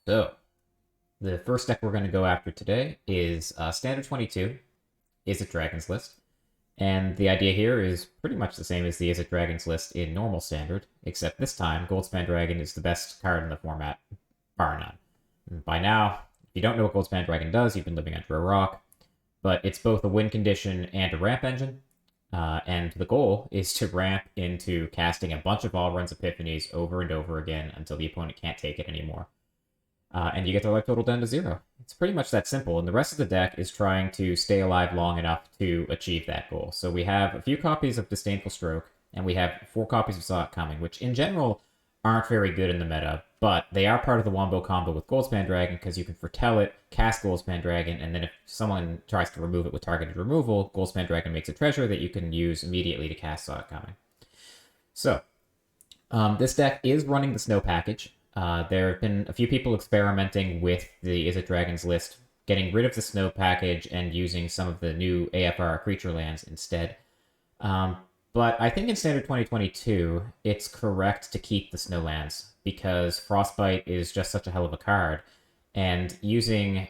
So, the first deck we're going to go after today is Standard 22, Izzet Dragon's List. And the idea here is pretty much the same as the Izzet Dragon's List in normal Standard, except this time, Goldspan Dragon is the best card in the format, bar none. By now, if you don't know what Goldspan Dragon does, you've been living under a rock, but it's both a win condition and a ramp engine. And the goal is to ramp into casting a bunch of all runs epiphanies over and over again until the opponent can't take it anymore. And you get their life total down to 0. It's pretty much that simple, and the rest of the deck is trying to stay alive long enough to achieve that goal. So we have a few copies of Disdainful Stroke, and we have 4 copies of Saw It Coming, which in general aren't very good in the meta, but they are part of the Wombo combo with Goldspan Dragon, because you can foretell it, cast Goldspan Dragon, and then if someone tries to remove it with targeted removal, Goldspan Dragon makes a treasure that you can use immediately to cast Saw It Coming. So, this deck is running the Snow package. There have been a few people experimenting with the Izzet Dragon's List, getting rid of the Snow package and using some of the new AFR creature lands instead. But I think in Standard 2022, it's correct to keep the Snow lands, because Frostbite is just such a hell of a card, and using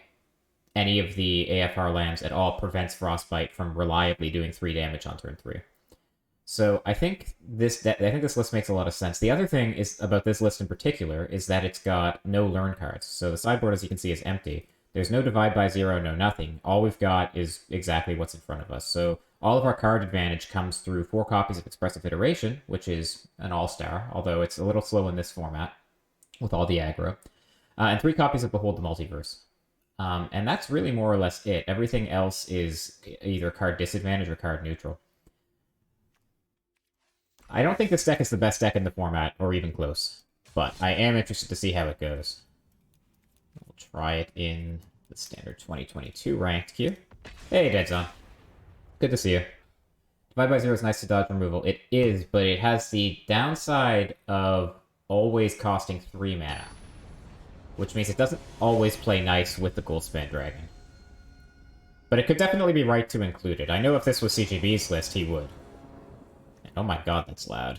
any of the AFR lands at all prevents Frostbite from reliably doing 3 damage on turn 3. So I think this list makes a lot of sense. The other thing is about this list in particular is that it's got no learn cards. So the sideboard, as you can see, is empty. There's no divide by 0, no nothing. All we've got is exactly what's in front of us. So all of our card advantage comes through 4 copies of Expressive Iteration, which is an all-star, although it's a little slow in this format with all the aggro, and 3 copies of Behold the Multiverse. And that's really more or less it. Everything else is either card disadvantage or card neutral. I don't think this deck is the best deck in the format, or even close, but I am interested to see how it goes. We'll try it in the Standard 2022 ranked queue. Hey, Dead Zone. Good to see you. Divide by 0 is nice to dodge removal. It is, but it has the downside of always costing 3 mana, which means it doesn't always play nice with the Goldspan Dragon. But it could definitely be right to include it. I know if this was CGB's list, he would. Oh my god, that's loud.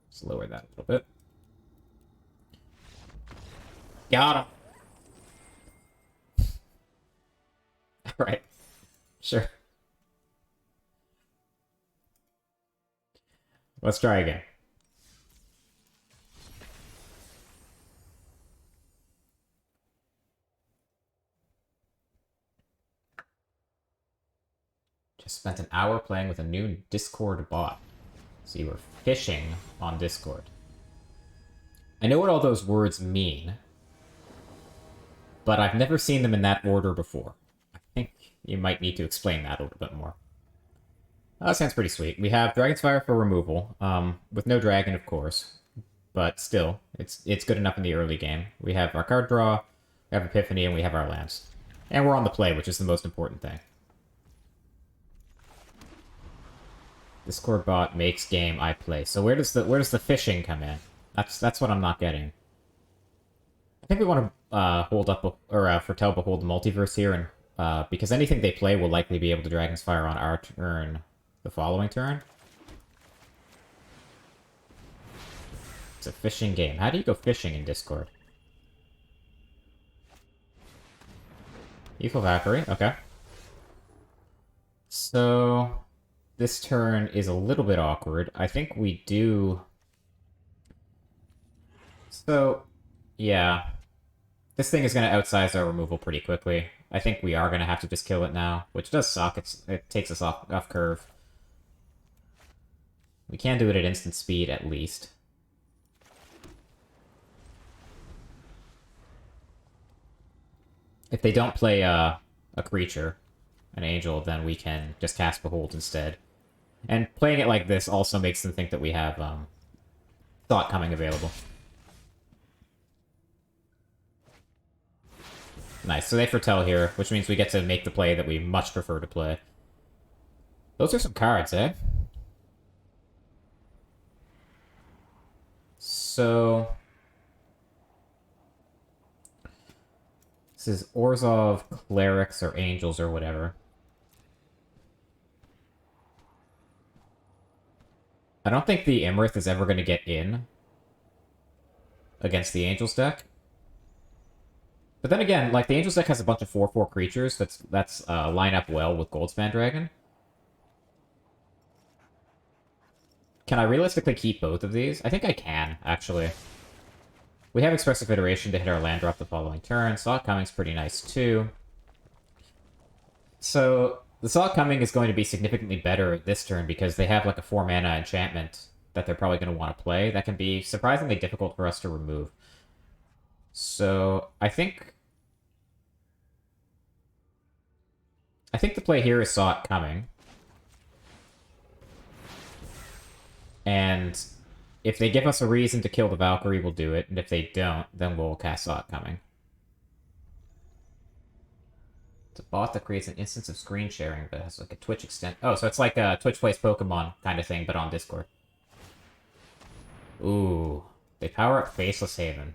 Let's lower that a little bit. Got him! Alright. Sure. Let's try again. Just spent an hour playing with a new Discord bot. So you were fishing on Discord. I know what all those words mean, but I've never seen them in that order before. I think you might need to explain that a little bit more. That sounds pretty sweet. We have Dragon's Fire for removal, with no dragon, of course, but still, it's good enough in the early game. We have our card draw, we have Epiphany, and we have our lands. And we're on the play, which is the most important thing. Discord bot makes game, I play. So where does the fishing come in? That's what I'm not getting. I think we want to hold up or foretell Behold the Multiverse here, and because anything they play will likely be able to Dragon's Fire on our turn the following turn. It's a fishing game. How do you go fishing in Discord? Equal Valkyrie, okay. So this turn is a little bit awkward. I think we do... So, yeah. This thing is going to outsize our removal pretty quickly. I think we are going to have to just kill it now, which does suck. It takes us off curve. We can do it at instant speed, at least. If they don't play a creature, an angel, then we can just cast Behold instead. And playing it like this also makes them think that we have Saw It Coming available. Nice, so they foretell here, which means we get to make the play that we much prefer to play. Those are some cards, eh? So... this is Orzhov, Clerics, or Angels, or whatever. I don't think the Imrith is ever going to get in against the Angels deck. But then again, like, the Angels deck has a bunch of 4/4 creatures that's line up well with Goldspan Dragon. Can I realistically keep both of these? I think I can, actually. We have Expressive Iteration to hit our land drop the following turn. Saw It Coming's pretty nice, too. So, the Saw It Coming is going to be significantly better this turn because they have, like, a 4-mana enchantment that they're probably going to want to play. That can be surprisingly difficult for us to remove. So, I think the play here is Saw It Coming. And if they give us a reason to kill the Valkyrie, we'll do it. And if they don't, then we'll cast Saw It Coming. It's a bot that creates an instance of screen sharing, but has like a Twitch extent. Oh, so it's like a Twitch plays Pokemon kind of thing, but on Discord. Ooh. They power up Faceless Haven.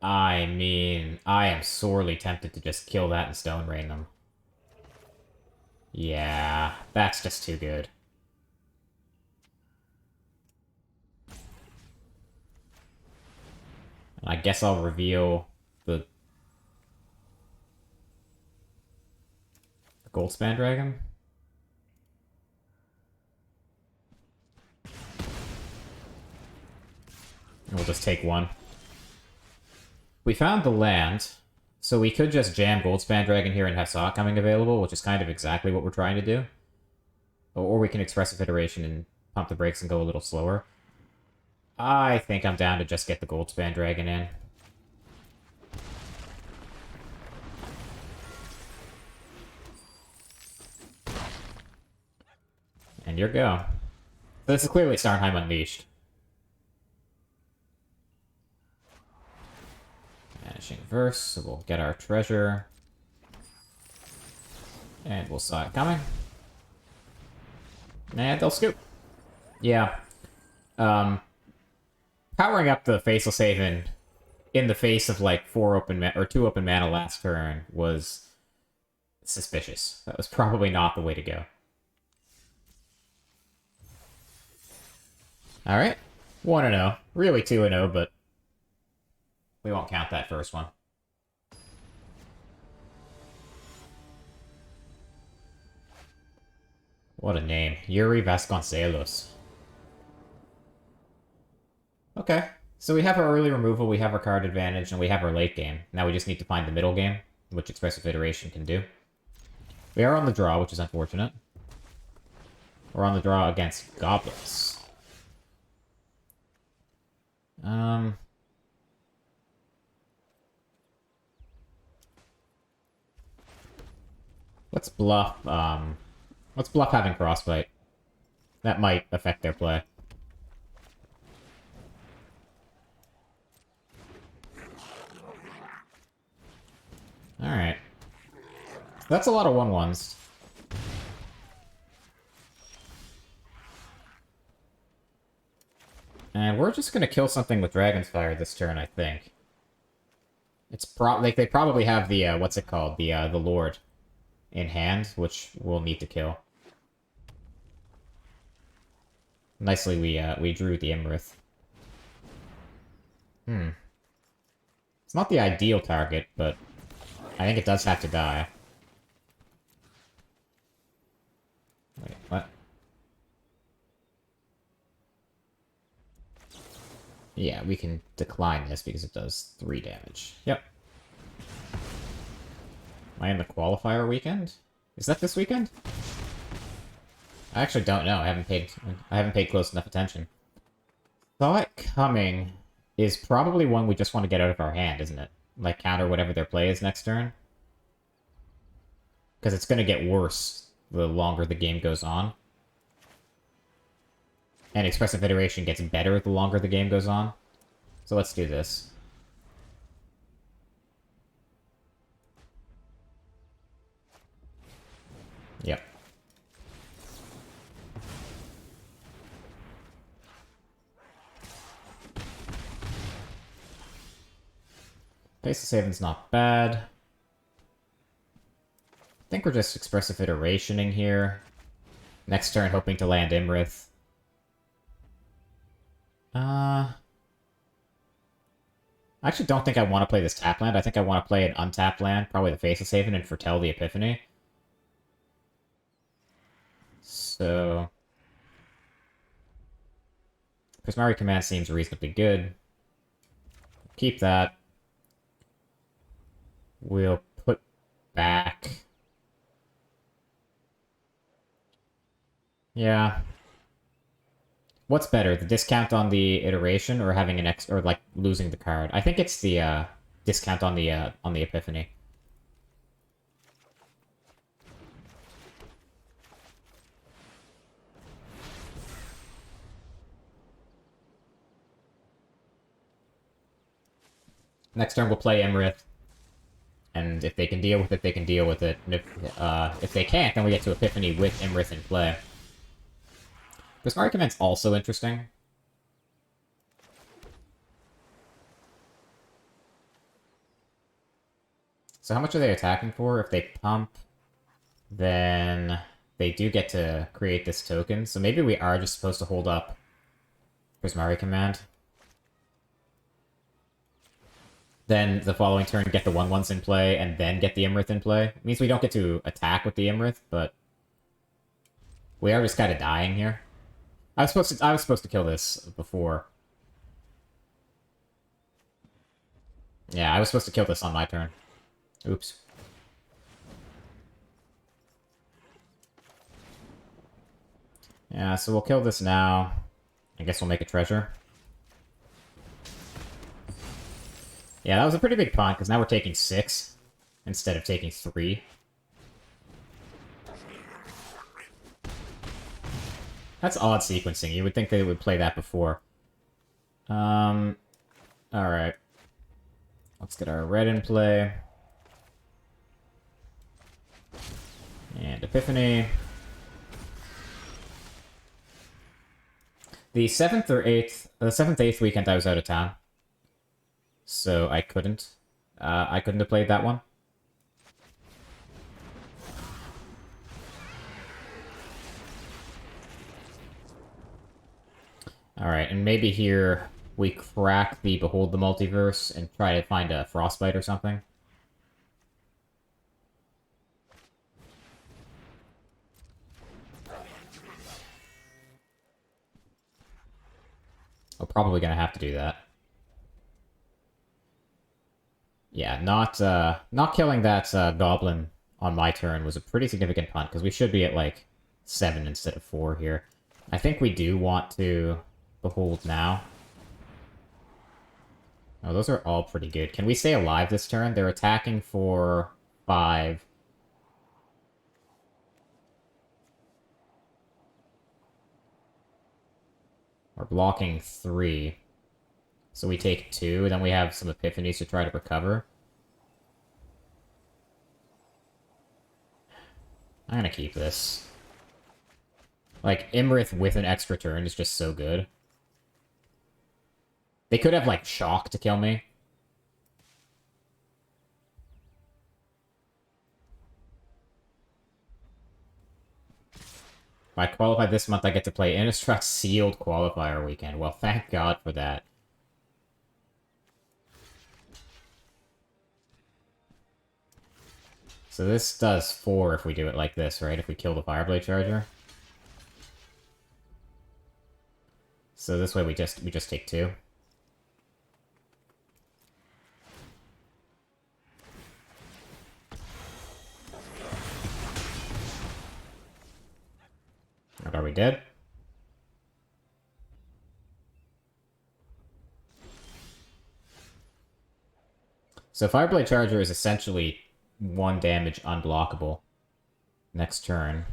I mean, I am sorely tempted to just kill that and Stone Rain them. Yeah, that's just too good. I guess I'll reveal the Goldspan Dragon. We'll just take one. We found the land, so we could just jam Goldspan Dragon here and have Saw It Coming available, which is kind of exactly what we're trying to do. Or we can Expressive Iteration and pump the brakes and go a little slower. I think I'm down to just get the Goldspan Dragon in. And you're go. So this is clearly Starnheim Unleashed. Vanishing Verse, so we'll get our treasure. And we'll Saw It Coming. And they'll scoop. Yeah. Powering up the Faceless Haven in the face of like 2 open mana last turn was suspicious. That was probably not the way to go. Alright. 1-0. Really 2-0, but we won't count that first one. What a name. Yuri Vasconcelos. Okay. So we have our early removal, we have our card advantage, and we have our late game. Now we just need to find the middle game, which Expressive Iteration can do. We are on the draw, which is unfortunate. We're on the draw against Goblins. Let's bluff, let's bluff having Frostbite. That might affect their play. Alright. That's a lot of 1/1s. And we're just gonna kill something with Dragon's Fire this turn, I think. It's like they probably have the what's it called? The Lord in hand, which we'll need to kill. Nicely we drew the Imrith. It's not the ideal target, but I think it does have to die. Wait, what? Yeah, we can decline this because it does 3 damage. Yep. Am I in the qualifier weekend? Is that this weekend? I actually don't know. I haven't paid close enough attention. Saw It Coming is probably one we just want to get out of our hand, isn't it? Like, counter whatever their play is next turn. Because it's going to get worse the longer the game goes on. And Expressive Iteration gets better the longer the game goes on. So let's do this. Yep. Faceless Haven's not bad. I think we're just Expressive Iterationing here. Next turn, hoping to land Imrith. I actually don't think I want to play this tap land. I think I want to play an untapped land, probably the Faceless Haven, and foretell the Epiphany. So... Prismari Command seems reasonably good. Keep that. We'll put back... Yeah. What's better, the discount on the iteration or having an or like losing the card? I think it's the discount on the Epiphany. Next turn we'll play Imrith. And if they can deal with it, they can deal with it. And if they can't, then we get to Epiphany with Imrith in play. Prismari Command's also interesting. So how much are they attacking for? If they pump, then they do get to create this token. So maybe we are just supposed to hold up Prismari Command. Then the following turn get the 1/1s in play, and then get the Imrith in play. It means we don't get to attack with the Imrith, but we are just kind of dying here. I was supposed to kill this before. Yeah, I was supposed to kill this on my turn. Oops. Yeah, so we'll kill this now. I guess we'll make a treasure. Yeah, that was a pretty big punt, because now we're taking 6 instead of taking 3. That's odd sequencing. You would think they would play that before. Alright. Let's get our red in play. And Epiphany. The 7th or 8th... The 7th, 8th weekend I was out of town. So I couldn't. I couldn't have played that one. Alright, and maybe here we crack the Behold the Multiverse and try to find a Frostbite or something. We're probably gonna have to do that. Yeah, not killing that Goblin on my turn was a pretty significant punt, because we should be at, like, 7 instead of 4 here. I think we do want to Behold now. Oh, those are all pretty good. Can we stay alive this turn? They're attacking for 5. We're blocking 3. So we take 2, then we have some Epiphanies to try to recover. I'm gonna keep this. Like, Imrith with an extra turn is just so good. They could have, like, Shock to kill me. If I qualify this month, I get to play Innistrad Sealed Qualifier Weekend. Well, thank God for that. So this does 4 if we do it like this, right? If we kill the Fireblade Charger. So this way we just take 2. Are we dead? So Fireblade Charger is essentially 1 damage unblockable next turn.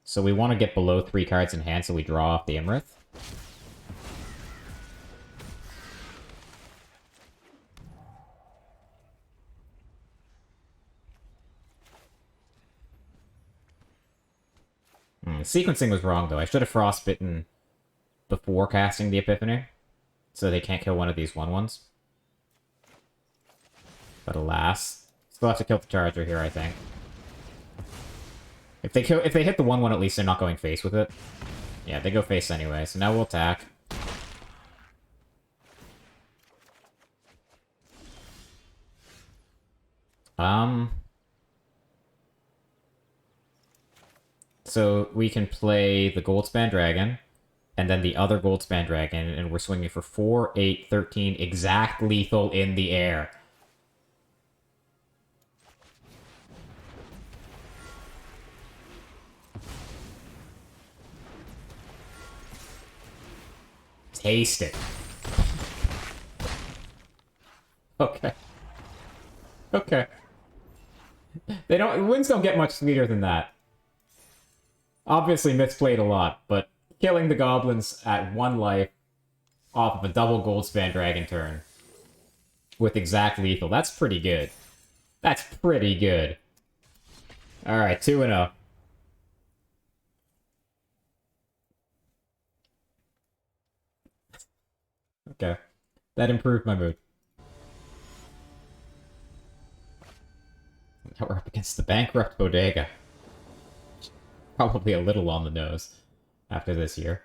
So we want to get below 3 cards in hand, so we draw off the Imrith. Sequencing was wrong, though. I should have Frostbitten before casting the Epiphany, so they can't kill one of these 1/1s. But alas, still have to kill the charger here, I think. If they hit the 1/1 at least, they're not going face with it. Yeah, they go face anyway, so now we'll attack. So we can play the Goldspan Dragon, and then the other Goldspan Dragon, and we're swinging for 4, 8, 13, exact lethal in the air. Taste it. Okay. Okay. Wins don't get much sweeter than that. Obviously misplayed a lot, but killing the goblins at 1 life off of a double Goldspan Dragon turn with exact lethal, that's pretty good. That's pretty good. Alright, 2-0. Okay. That improved my mood. Now we're up against the Bankrupt Bodega. Probably a little on the nose after this year.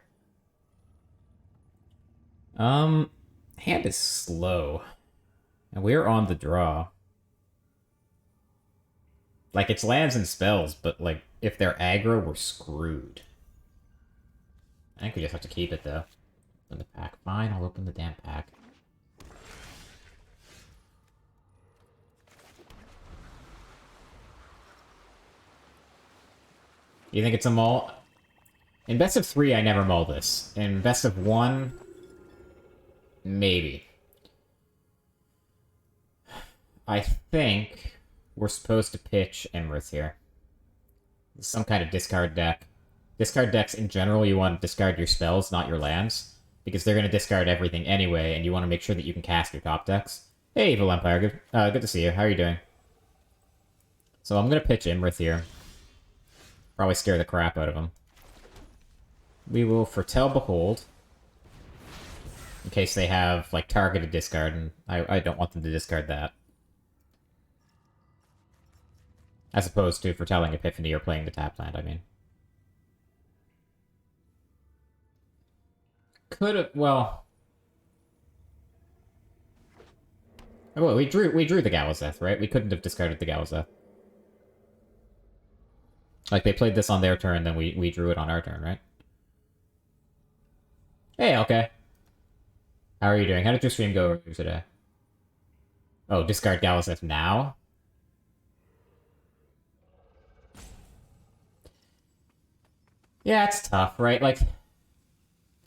Hand is slow. And we're on the draw. Like, it's lands and spells, but, like, if they're aggro, we're screwed. I think we just have to keep it, though. Open the pack. Fine, I'll open the damn pack. You think it's a maul? In best of 3, I never maul this. In best of 1, maybe. I think we're supposed to pitch Imrith here. Some kind of discard deck. Discard decks, in general, you want to discard your spells, not your lands. Because they're going to discard everything anyway, and you want to make sure that you can cast your top decks. Hey, Evil Empire. Good to see you. How are you doing? So I'm going to pitch Imrith here. Probably scare the crap out of him. We will Foretell Behold. In case they have, like, targeted discard, and I don't want them to discard that. As opposed to foretelling Epiphany or playing the tap land, I mean. Could've, well... Well, we drew the Galazeth, right? We couldn't have discarded the Galazeth. Like, they played this on their turn, then we drew it on our turn, right? Hey, okay. How are you doing? How did your stream go today? Oh, discard Galazeth now? Yeah, it's tough, right? Like,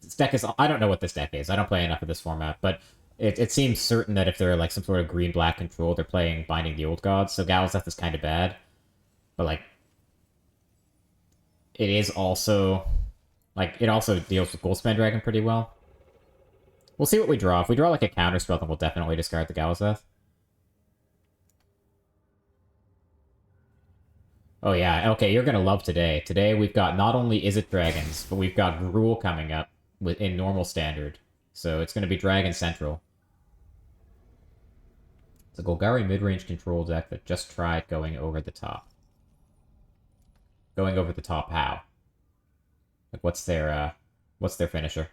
this deck is... I don't know what this deck is. I don't play enough of this format, but it seems certain that if they're, like, some sort of green-black control, they're playing Binding the Old Gods, so Galazeth is kind of bad. But, like... It is also... Like, it also deals with Goldspan Dragon pretty well. We'll see what we draw. If we draw, like, a counterspell, then we'll definitely discard the Galazeth. Oh yeah, okay, you're gonna love today. Today we've got not only Izzet Dragons, but we've got Gruel coming up in normal standard. So it's gonna be Dragon Central. It's a Golgari mid-range control deck that just tried going over the top. Going over the top how? Like, what's their finisher?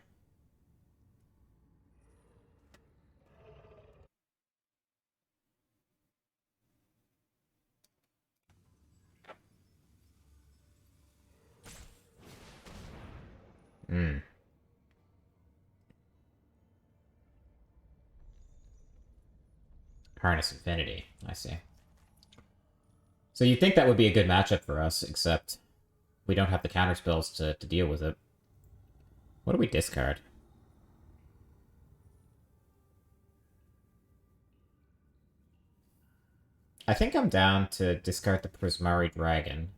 Harness Infinity, I see. So you'd think that would be a good matchup for us, except we don't have the counterspells to deal with it. What do we discard? I think I'm down to discard the Prismari Dragon.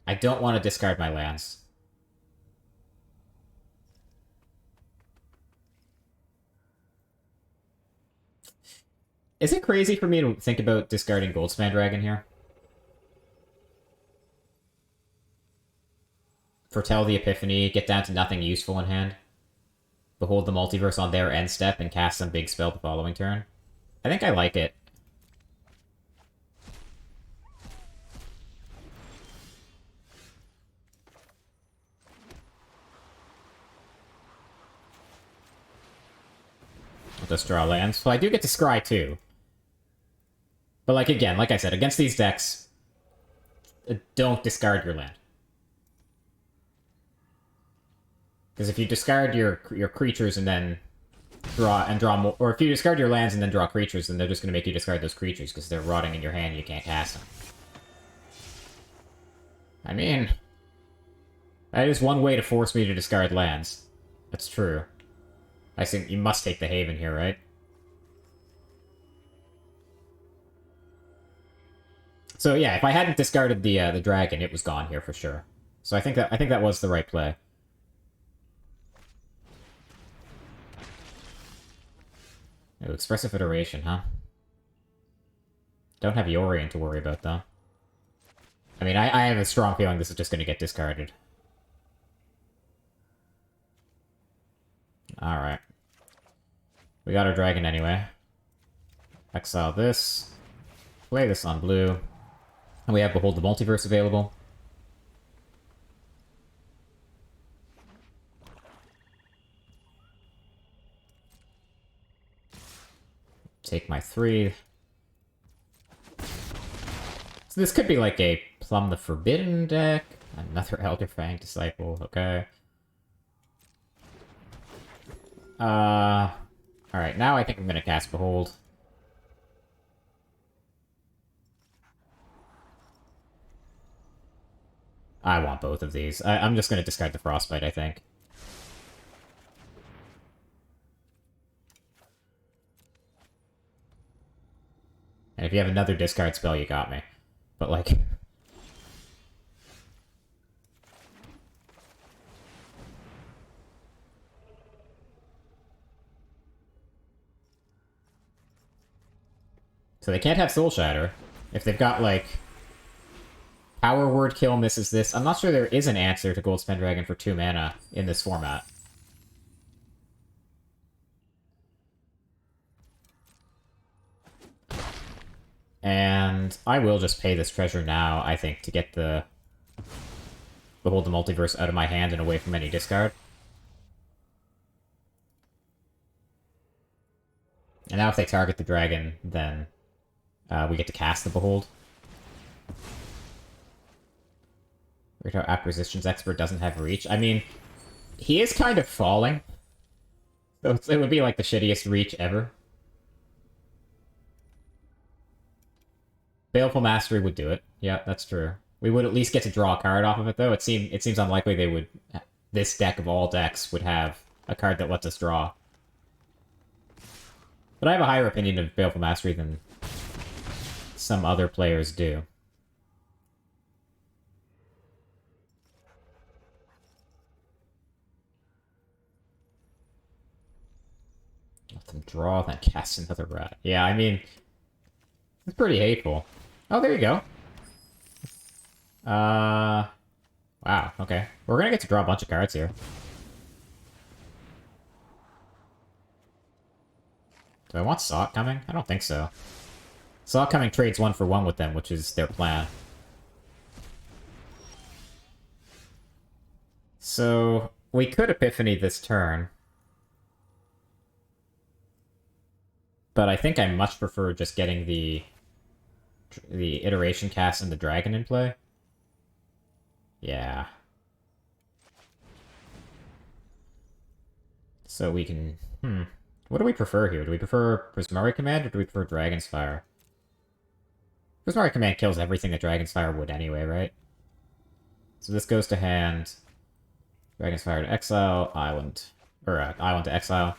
I don't want to discard my lands. Is it crazy for me to think about discarding Goldspan Dragon here? Foretell the Epiphany, get down to nothing useful in hand. Behold the Multiverse on their end step and cast some big spell the following turn. I think I like it. I'll just draw lands. Well, I do get to scry too. But like again, like I said, against these decks, don't discard your land. Because if you discard your creatures and then draw more, or if you discard your lands and then draw creatures, then they're just going to make you discard those creatures because they're rotting in your hand and you can't cast them. I mean, that is one way to force me to discard lands. That's true. I think you must take the Haven here, right? So yeah, if I hadn't discarded the dragon, it was gone here for sure. So I think that was the right play. Oh, expressive iteration, huh? Don't have Yorion to worry about, though. I mean, I have a strong feeling this is just going to get discarded. Alright. We got our dragon anyway. Exile this. Play this on blue. And we have Behold the Multiverse available. Take my 3. So this could be like a Plumb the Forbidden deck. Another Elder Fang Disciple, okay. Alright, now I think I'm gonna cast Behold. I want both of these. I'm just gonna discard the Frostbite, I think. And if you have another discard spell, you got me. But, like... So they can't have Soul Shatter. If they've got, like... Power Word Kill misses this. I'm not sure there is an answer to Gold Pendragon for 2 mana in this format. And I will just pay this treasure now, I think, to get the Behold the Multiverse out of my hand and away from any discard. And now if they target the dragon, then we get to cast the Behold. Weird how Acquisitions Expert doesn't have reach. I mean, he is kind of falling. So it would be like the shittiest reach ever. Baleful Mastery would do it. Yeah, that's true. We would at least get to draw a card off of it, though. It seems unlikely they would... This deck of all decks would have a card that lets us draw. But I have a higher opinion of Baleful Mastery than some other players do. Let them draw, then cast another rat. Yeah, I mean... It's pretty hateful. Oh, there you go. Wow, okay. We're gonna get to draw a bunch of cards here. Do I want Saw coming? I don't think so. Saw coming trades 1 for 1 with them, which is their plan. So, we could Epiphany this turn. But I think I much prefer just getting the Iteration cast and the Dragon in play. Yeah. So we can... What do we prefer here? Do we prefer Prismari Command or do we prefer Dragon's Fire? Prismari Command kills everything that Dragon's Fire would anyway, right? So this goes to hand. Dragon's Fire to exile, Island. Or, Island to exile.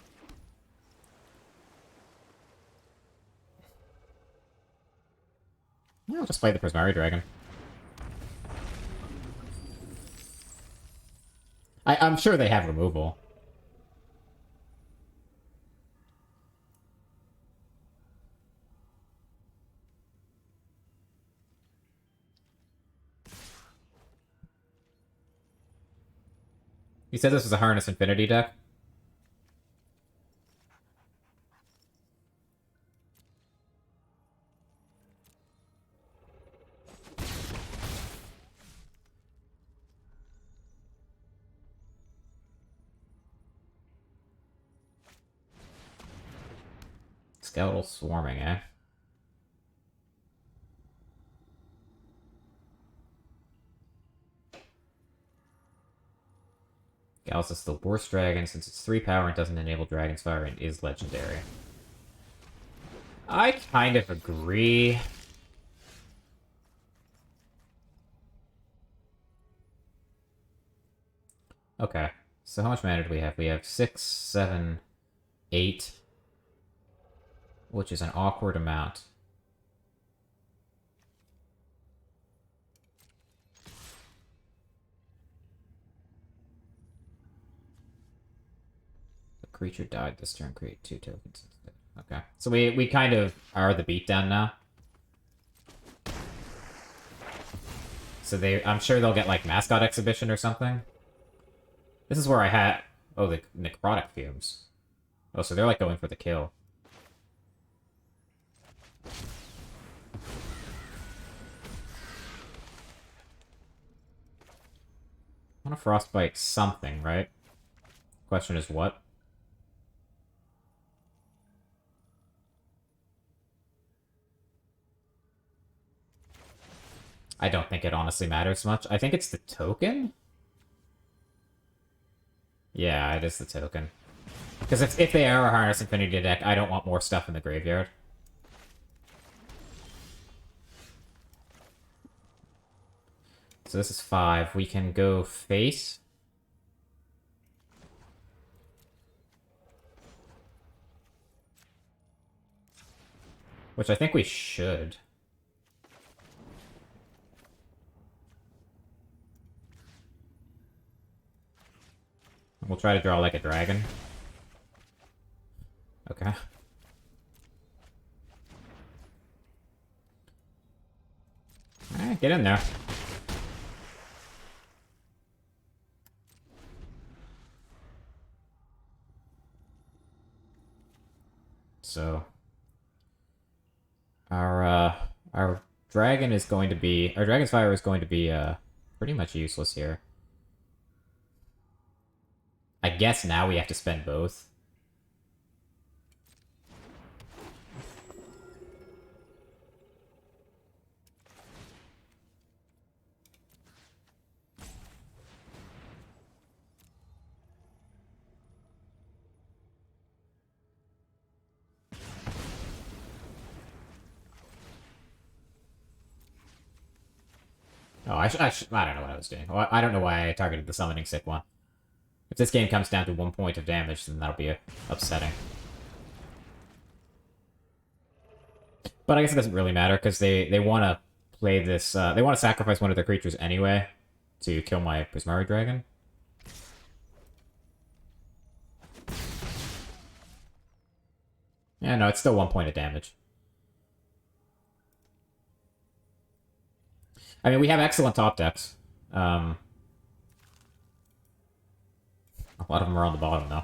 Yeah, I'll just play the Prismari Dragon. I'm sure they have removal. You said this was a Harness Infinity deck? Skeletal swarming, eh? Gallus is the worst dragon since it's 3 power and doesn't enable Dragon's Fire and is legendary. I kind of agree. Okay, so how much mana do we have? We have 6, 7, 8, which is an awkward amount. The creature died this turn, create 2 tokens instead. Okay, so we kind of are the beatdown now. So I'm sure they'll get like Mascot Exhibition or something. This is where I had... Oh, the Necrotic Fumes. Oh, so they're like going for the kill. I want to Frostbite something, right? Question is what? I don't think it honestly matters much. I think it's the token? Yeah, it is the token. Because if they are a Harness Infinity deck, I don't want more stuff in the graveyard. So this is 5. We can go face. Which I think we should. We'll try to draw like a dragon. Okay. Alright, get in there. So... Our dragon is going to be... Our Dragon's Fire is going to be, pretty much useless here. I guess now we have to spend both. Oh, I don't know what I was doing. I don't know why I targeted the Summoning Sick one. If this game comes down to 1 point of damage, then that'll be upsetting. But I guess it doesn't really matter, because they want to play this... they want to sacrifice one of their creatures anyway to kill my Prismari Dragon. Yeah, no, it's still 1 point of damage. I mean, we have excellent top decks. A lot of them are on the bottom, though.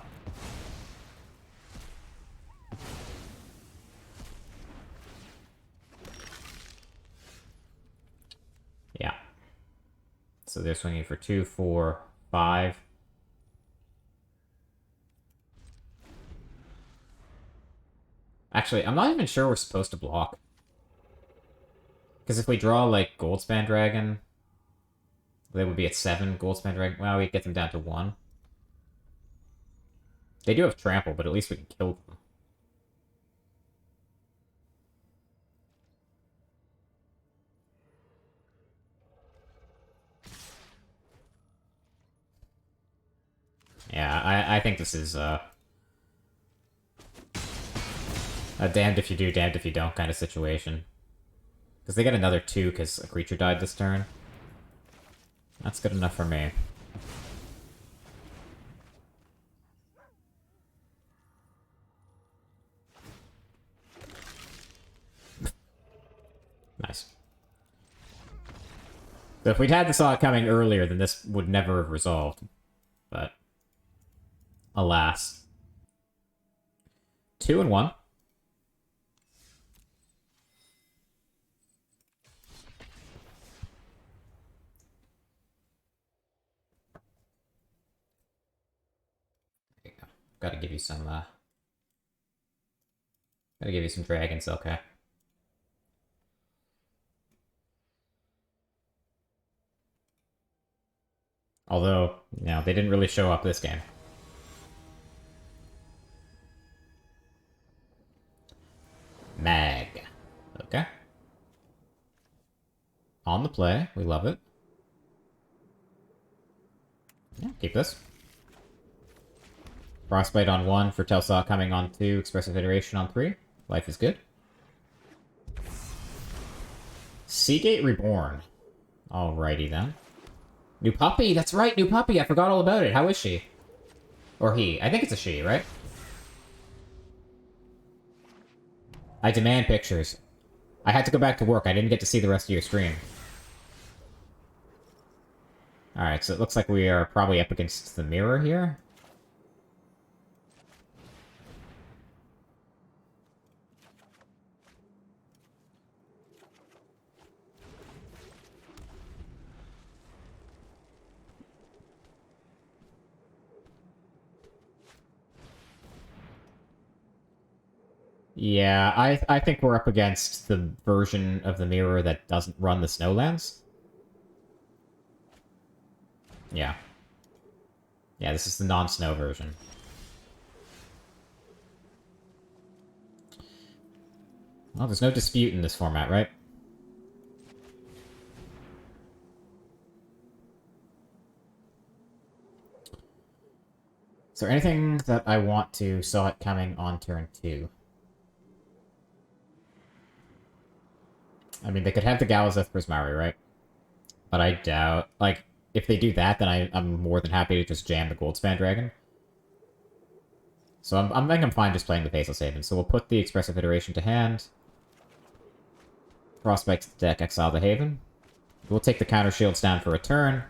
Yeah. So they're swinging for 2, 4, 5. Actually, I'm not even sure we're supposed to block. Because if we draw, like, Goldspan Dragon, they would be at 7. Goldspan Dragon, well, we get them down to 1. They do have Trample, but at least we can kill them. Yeah, I think this is, a damned if you do, damned if you don't kind of situation. Because they get another 2 because a creature died this turn. That's good enough for me. Nice. So if we'd had this all coming earlier, then this would never have resolved. But... alas. 2 and 1. There you go. Gotta give you some, Gotta give you some dragons, okay. Although, they didn't really show up this game. Mag. Okay. On the play. We love it. Yeah, keep this. Frostbite on 1, for Telsaw coming on 2, Expressive Iteration on 3. Life is good. Seagate Reborn. Alrighty then. New puppy! That's right, new puppy! I forgot all about it. How is she? Or he. I think it's a she, right? I demand pictures. I had to go back to work. I didn't get to see the rest of your stream. Alright, so it looks like we are probably up against the mirror here. Yeah, I think we're up against the version of the mirror that doesn't run the Snowlands. Yeah. Yeah, this is the non-snow version. Well, there's no dispute in this format, right? Is there anything that I want to saw it coming on turn 2? I mean, they could have the Galazeth Prismari, right? But I doubt... Like, if they do that, then I'm more than happy to just jam the Goldspan Dragon. So I think I'm fine just playing the Faceless Haven. So we'll put the Expressive Iteration to hand. Frostbite to the deck, exile the Haven. We'll take the counter shields down for a turn.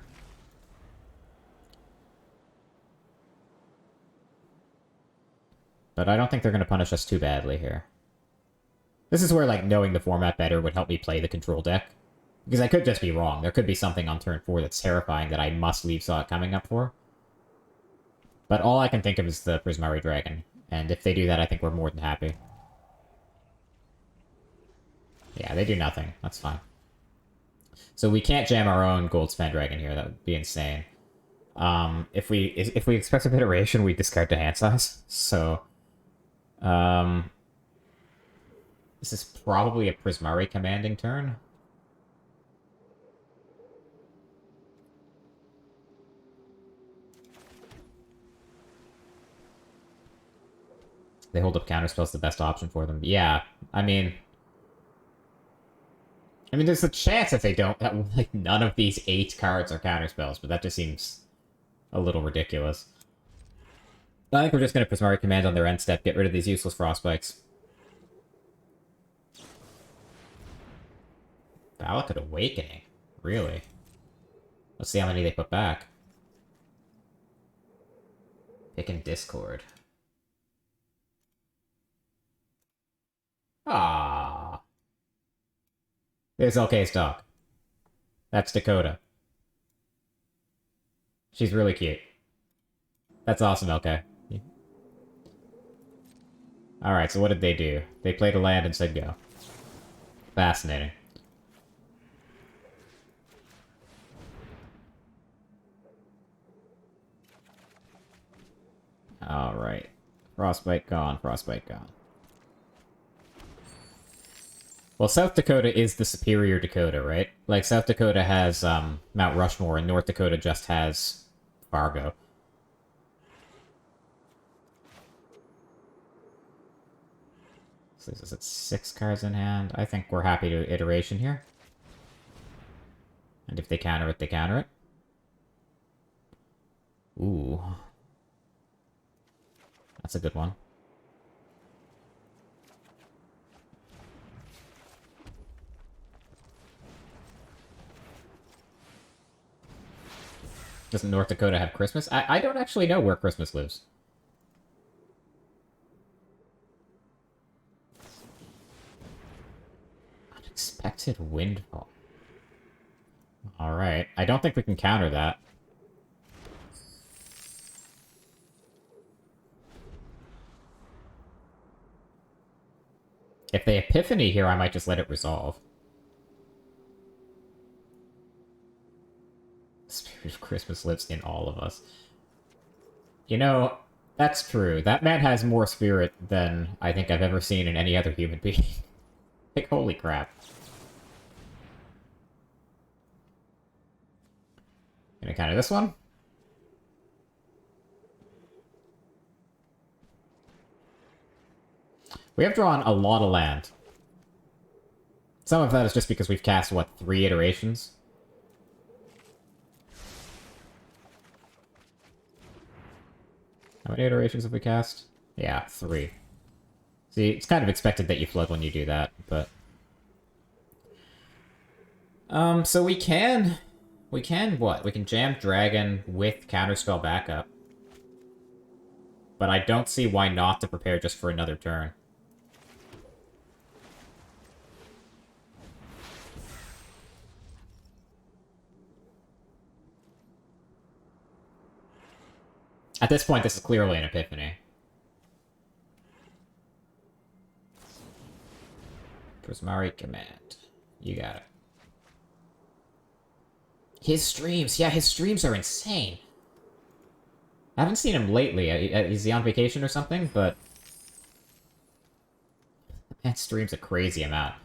But I don't think they're going to punish us too badly here. This is where, like, knowing the format better would help me play the control deck. Because I could just be wrong. There could be something on turn 4 that's terrifying that I must leave Saw It Coming up for. But all I can think of is the Prismari Dragon. And if they do that, I think we're more than happy. Yeah, they do nothing. That's fine. So we can't jam our own Goldspan Dragon here. That would be insane. If we expect a iteration, we discard the hand size. So, this is probably a Prismari commanding turn. They hold up counterspells, the best option for them. Yeah, I mean, there's a chance that they don't, that, like, none of these 8 cards are counterspells, but that just seems a little ridiculous. I think we're just going to Prismari Command on their end step, get rid of these useless Frostbites. Valakut Awakening? Really? Let's see how many they put back. Pick in Discord. Ah. There's LK's dog. That's Dakota. She's really cute. That's awesome, LK. Alright, so what did they do? They played a land and said go. Fascinating. Alright. Frostbite gone, Frostbite gone. Well, South Dakota is the superior Dakota, right? Like, South Dakota has Mount Rushmore, and North Dakota just has Fargo. So this is at 6 cards in hand. I think we're happy to iteration here. And if they counter it, they counter it. Ooh. That's a good one. Doesn't North Dakota have Christmas? I don't actually know where Christmas lives. Unexpected Windfall. Alright. I don't think we can counter that. If they Epiphany here, I might just let it resolve. Spirit of Christmas lives in all of us. You know, that's true. That man has more spirit than I think I've ever seen in any other human being. Like, holy crap. Gonna counter this one. We have drawn a lot of land. Some of that is just because we've cast, what, 3 iterations? How many iterations have we cast? Yeah, 3. See, it's kind of expected that you flood when you do that, but... so we can what? We can jam Dragon with Counterspell backup. But I don't see why not to prepare just for another turn. At this point, this is clearly an Epiphany. Prismari Command. You got it. His streams. Yeah, his streams are insane. I haven't seen him lately. Is he on vacation or something? But... that streams a crazy amount.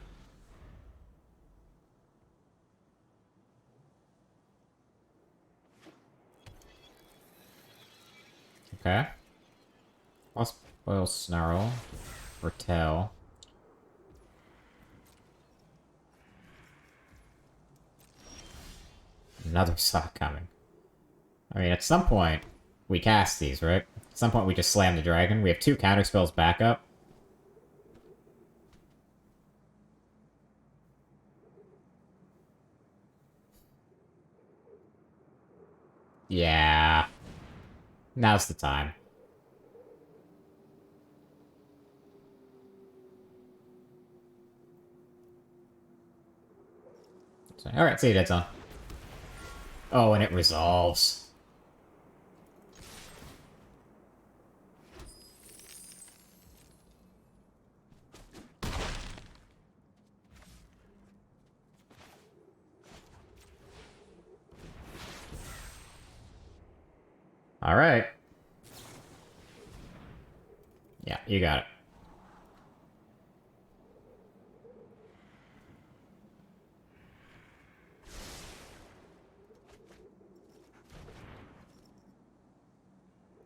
Okay. Lost Oil Snarl. Foretell. Another saw coming. I mean, at some point, we cast these, right? At some point, we just slam the dragon. We have 2 counterspells backup. Yeah. Now's the time. Alright, see you, Dead Zone. Oh, and it resolves. Alright. Yeah, you got it.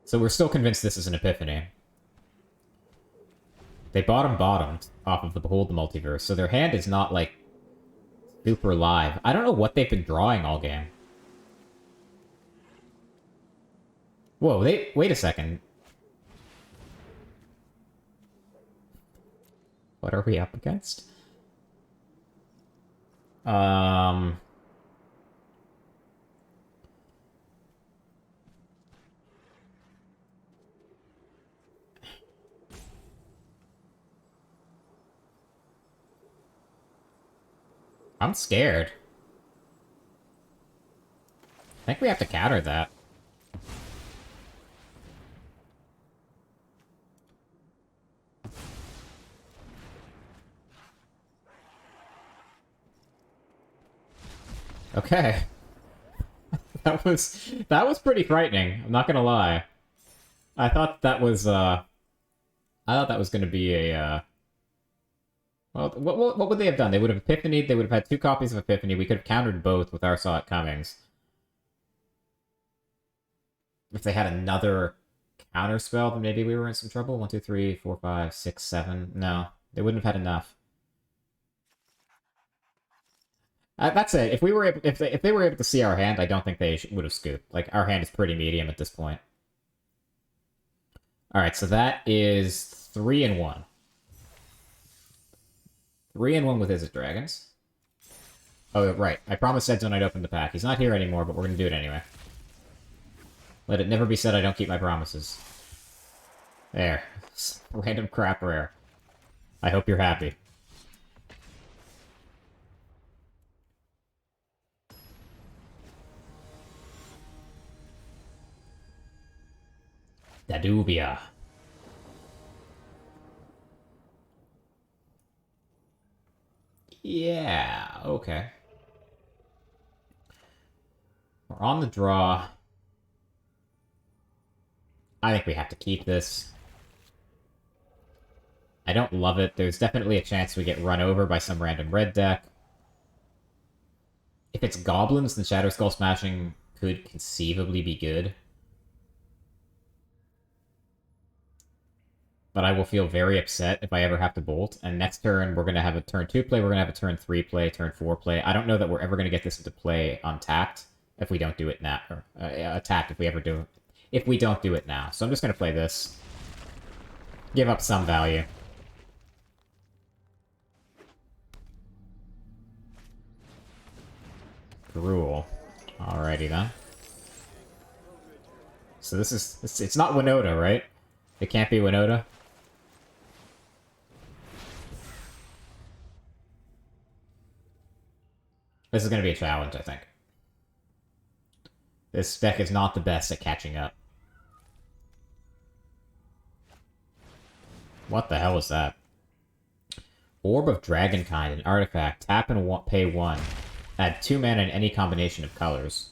So we're still convinced this is an Epiphany. They bottomed off of the Behold the Multiverse, so their hand is not, like, super live. I don't know what they've been drawing all game. Whoa, wait a second. What are we up against? I'm scared. I think we have to counter that. Okay. That was pretty frightening, I'm not gonna lie. I thought that was gonna be a, well, what would they have done? They would have Epiphanied, they would have had 2 copies of Epiphany, we could have countered both with our Saw It Comings. If they had another counter spell, then maybe we were in some trouble. 1, 2, 3, 4, 5, 6, 7. No, they wouldn't have had enough. That's it. If we were able, if they were able to see our hand, I don't think they would have scooped. Like, our hand is pretty medium at this point. All right, so that is 3 and 1. 3 and 1 with Izzet Dragons. Oh, right. I promised Dead Zone I'd open the pack. He's not here anymore, but we're gonna do it anyway. Let it never be said I don't keep my promises. There. Random crap rare. I hope you're happy. Dadubia. Yeah, okay. We're on the draw. I think we have to keep this. I don't love it. There's definitely a chance we get run over by some random red deck. If it's Goblins, then Shadow Skull Smashing could conceivably be good. But I will feel very upset if I ever have to bolt. And next turn, we're going to have a turn 2 play, we're going to have a turn 3 play, turn 4 play. I don't know that we're ever going to get this into play untapped if we don't do it now. Or attacked if we ever do. If we don't do it now. So I'm just going to play this. Give up some value. Gruel. Alrighty then. So this is... It's not Winota, right? It can't be Winota? This is going to be a challenge, I think. This deck is not the best at catching up. What the hell is that? Orb of Dragonkind, an artifact. Tap and pay 1. Add 2 mana in any combination of colors.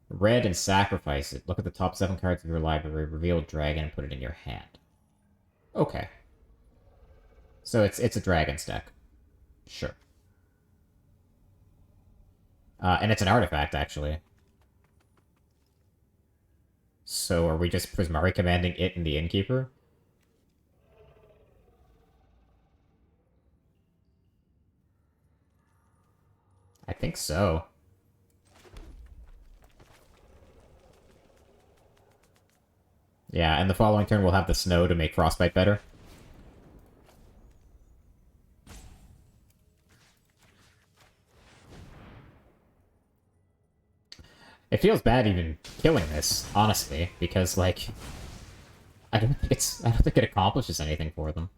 Red and sacrifice it. Look at the top 7 cards of your library, reveal dragon, and put it in your hand. Okay. So it's a dragon's deck. Sure. And it's an artifact, actually. So are we just Prismari commanding it and the Innkeeper? I think so. Yeah, and the following turn we'll have the snow to make Frostbite better. It feels bad even killing this, honestly, because, like, I don't think it accomplishes anything for them.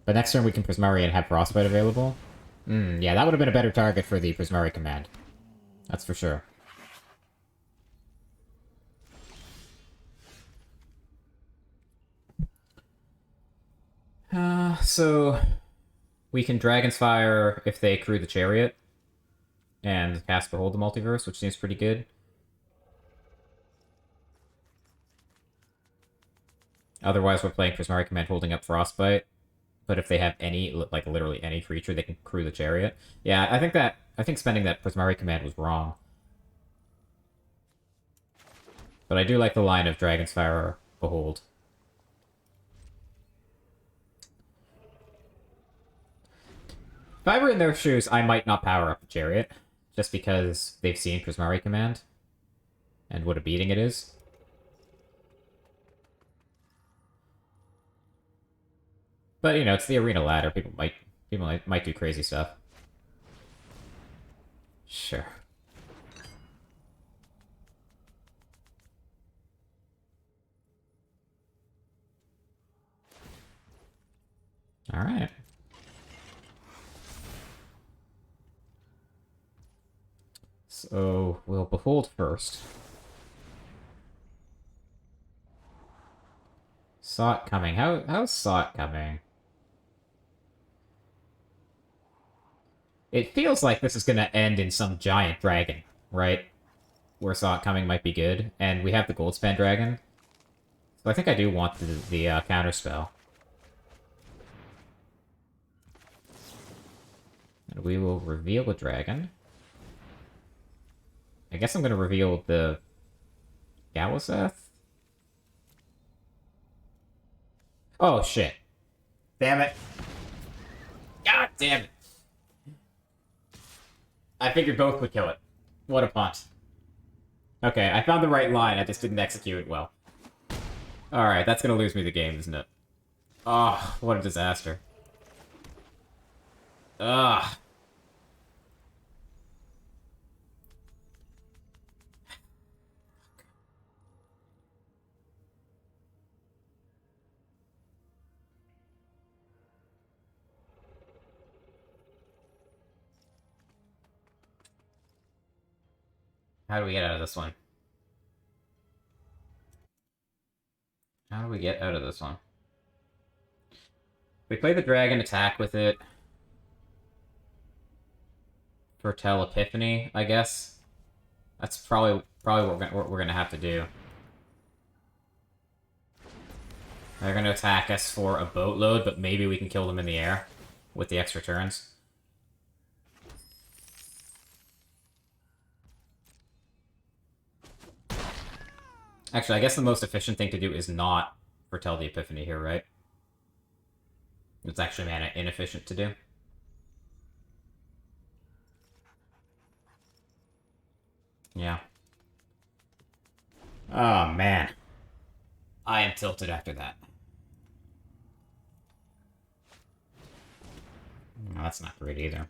But next turn we can Prismari and have Frostbite available. Yeah, that would have been a better target for the Prismari command. That's for sure. So we can Dragon's Fire if they crew the Chariot and cast Behold the Multiverse, which seems pretty good. Otherwise, we're playing Prismari Command holding up Frostbite. But if they have any, like, literally any creature, they can crew the Chariot. Yeah, I think spending that Prismari Command was wrong. But I do like the line of Dragon's Fire or Behold. If I were in their shoes, I might not power up the Chariot, just because they've seen Prismari Command, and what a beating it is. But, you know, it's the arena ladder. People might do crazy stuff. Sure. Alright. So, we'll Behold first. Saw it coming. How's Saw it coming? It feels like this is gonna end in some giant dragon, right? Where Saw it coming might be good. And we have the Goldspan Dragon. So I think I do want the counterspell. And we will reveal the dragon. I guess I'm gonna reveal the Galazeth. Oh, shit. Damn it. God damn it. I figured both would kill it. What a punt. Okay, I found the right line, I just didn't execute it well. Alright, that's gonna lose me the game, isn't it? Oh, what a disaster. Ugh. How do we get out of this one? How do we get out of this one? We play the dragon, attack with it. Foretell Epiphany, I guess. That's probably what we're gonna have to do. They're gonna attack us for a boatload, but maybe we can kill them in the air with the extra turns. Actually, I guess the most efficient thing to do is not foretell the Epiphany here, right? It's actually mana inefficient to do. Yeah. Oh, man. I am tilted after that. No, that's not great either.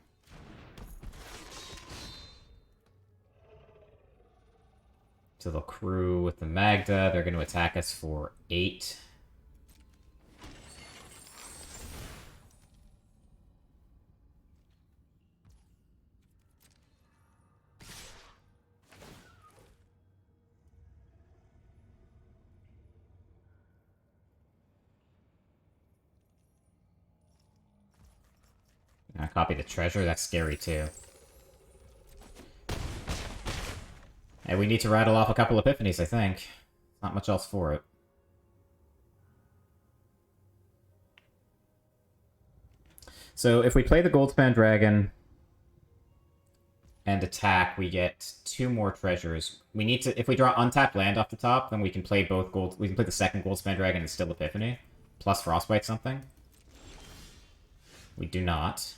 So they'll crew with the Magda. They're going to attack us for 8. I copy the treasure. That's scary, too. And we need to rattle off a couple Epiphanies, I think. Not much else for it. So if we play the Goldspan Dragon and attack, we get 2 more treasures. We need to, if we draw untapped land off the top, then we can play both gold. We can play the second Goldspan Dragon and still Epiphany, plus Frostbite something. We do not.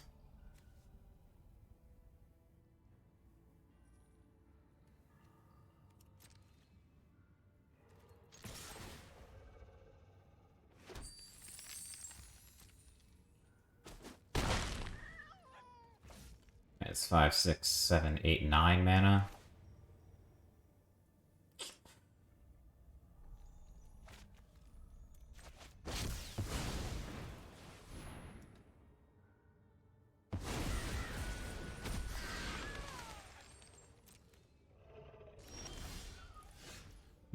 It's 5, 6, 7, 8, 9 mana.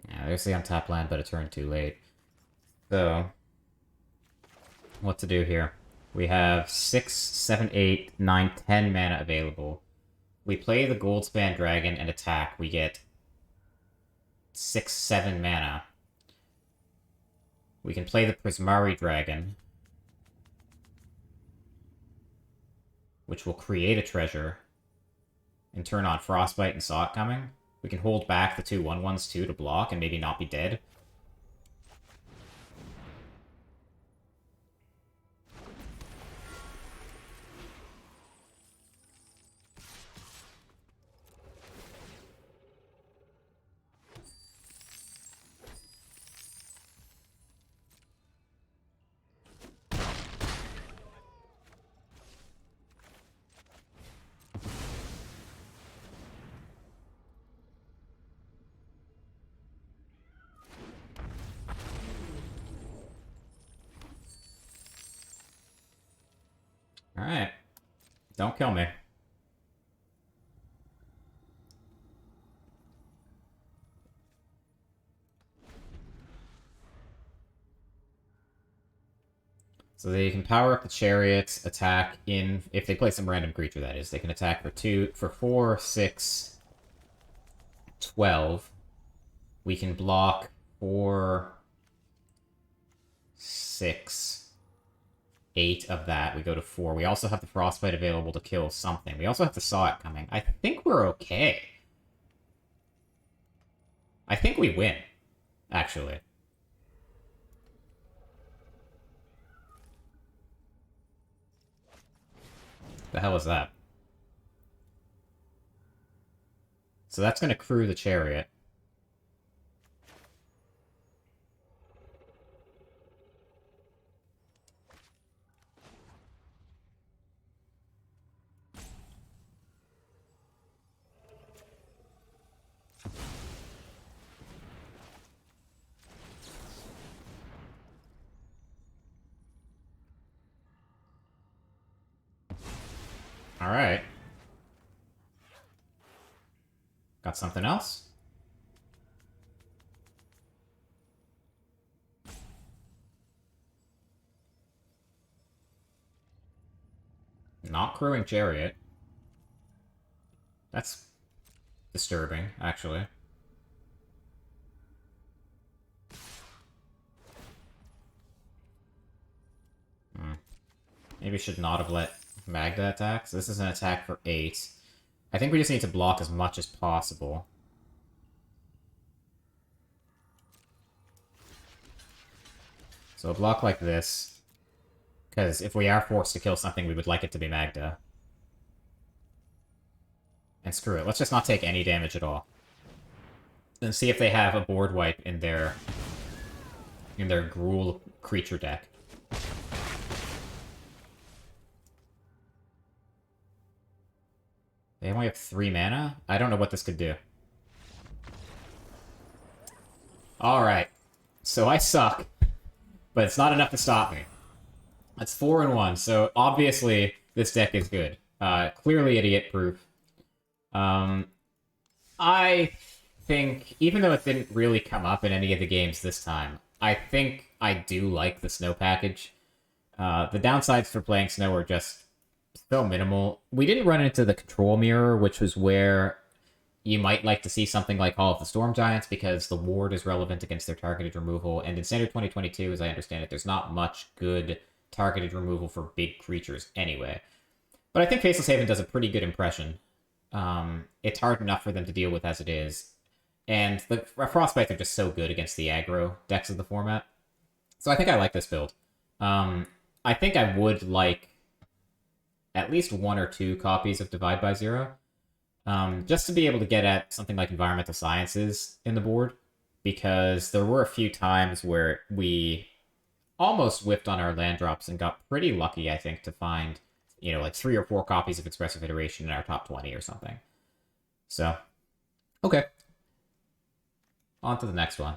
Yeah, there's the untapped land, but a turn too late. So, what to do here? We have 6, 7, 8, 9, 10 mana available. We play the Goldspan Dragon and attack. We get 6, 7 mana. We can play the Prismari Dragon, which will create a treasure and turn on Frostbite and Saw It Coming. We can hold back the 2 1/1s too to block and maybe not be dead. Alright. Don't kill me. So they can power up the chariots, attack in... If they play some random creature, that is. They can attack for 4, 6, 12. We can block 4, 6... 8 of that. We go to 4. We also have the Frostbite available to kill something. We also have the Saw It Coming. I think we're okay. I think we win, actually. The hell is that? So that's going to crew the chariot. Alright. Got something else? not crewing Chariot. That's disturbing, actually. Maybe should not have let Magda attack. So this is an attack for 8. I think we just need to block as much as possible. So a block like this. Because if we are forced to kill something, we would like it to be Magda. And screw it. Let's just not take any damage at all. And see if they have a board wipe in their Gruel creature deck. They only have 3 mana? I don't know what this could do. Alright. So I suck. But it's not enough to stop me. That's 4-1, so obviously this deck is good. Clearly idiot-proof. I think, even though it didn't really come up in any of the games this time, I think I do like the Snow package. The downsides for playing Snow are just so minimal. We didn't run into the Control Mirror, which was where you might like to see something like Hall of the Storm Giants, because the ward is relevant against their targeted removal, and in Standard 2022, as I understand it, there's not much good targeted removal for big creatures anyway. But I think Faceless Haven does a pretty good impression. It's hard enough for them to deal with as it is. And the Frostbites are just so good against the aggro decks of the format. So I think I like this build. I think I would like at least 1 or 2 copies of Divide by Zero. Just to be able to get at something like Environmental Sciences in the board. Because there were a few times where we almost whiffed on our land drops and got pretty lucky, I think, to find, you know, like 3 or 4 copies of Expressive Iteration in our top 20 or something. So, okay. On to the next one.